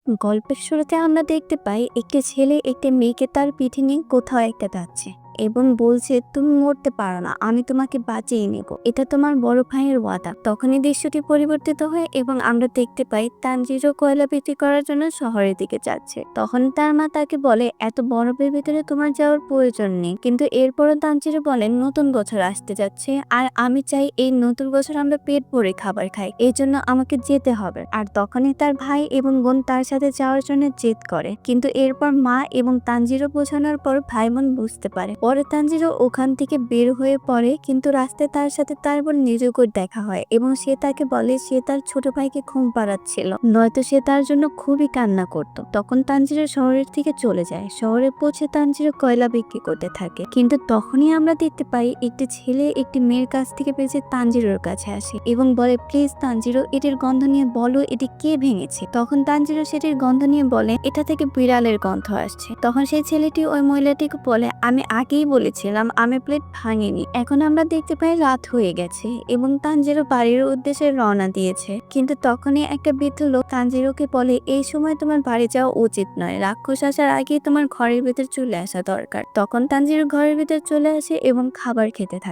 গল্পের শুরুতে আমরা দেখতে পাই একটি ছেলে একটি মেয়েকে তার পিঠে নিয়ে কোথাও একটা যাচ্ছে এবং বলছে, তুমি মরতে পারো না, আমি তোমাকে বাঁচিয়ে নেব, এটা তোমার বড় ভাইয়ের ওয়াদা। তখনই দৃশ্যটি পরিবর্তিত হয় এবং আমরা দেখতে পাই তানজিরও কয়লা বিক্রি করার জন্য শহরের দিকে যাচ্ছে। তখন তার মা তাকে বলে, এত বরফের ভিতরে তোমার যাওয়ার প্রয়োজন নেই। কিন্তু এরপরও তানজিরও বলেন, নতুন বছর আসতে যাচ্ছে আর আমি চাই এই নতুন বছর আমরা পেট ভরে খাবার খাই, এই জন্য আমাকে যেতে হবে। আর তখনই তার ভাই এবং বোন তার সাথে যাওয়ার জন্য জেদ করে, কিন্তু এরপর মা এবং তানজিরও বোঝানোর পর ভাই বোন বুঝতে পারে। পরে তানজিরও ওখান থেকে বের হয়ে পড়ে, কিন্তু রাস্তায় তার সাথে তার বোন নিজুকুর দেখা হয় এবং সে তাকে বলে সে তার ছোট ভাইকে ঘুম পাড়াচ্ছিল, নয়তো সে তার জন্য খুবই কান্না করত। তখন তানজিরও শহরের থেকে চলে যায়। শহরে পৌঁছে তানজিরও কয়লা বিক্রি করতে থাকে, কিন্তু তখনই আমরা দেখতে পাই একটি ছেলে একটি মেয়ের কাছ থেকে বেঁচে তানজিরোর কাছে আসে এবং বলে, প্লিজ তানজিরো, এটির গন্ধ নিয়ে বলো এটি কে ভেঙেছে। তখন তানজিরো সেটির গন্ধ নিয়ে বলে, এটা থেকে বিড়ালের গন্ধ আসছে। তখন সেই ছেলেটি ওই মহিলাটিকে বলে, আমি আগেই বলেছিলাম আমি প্লেট ভাঙিনি। এখন আমরা দেখতে পাই রাত হয়ে গেছে এবং তানজিরো বাড়ির উদ্দেশ্যে রওনা দিয়েছে, কিন্তু তখনই একটা বৃদ্ধ লোক তানজিরোকে বলে, এই সময় তোমার বাড়ি যাওয়া উচিত নয়, রাক্ষস আসার আগে তোমার ঘরের ভিতর চলে আসা দরকার। তখন তানজিরো ঘরের ভিতর চলে আসে এবং খাবার খেতে থাকে।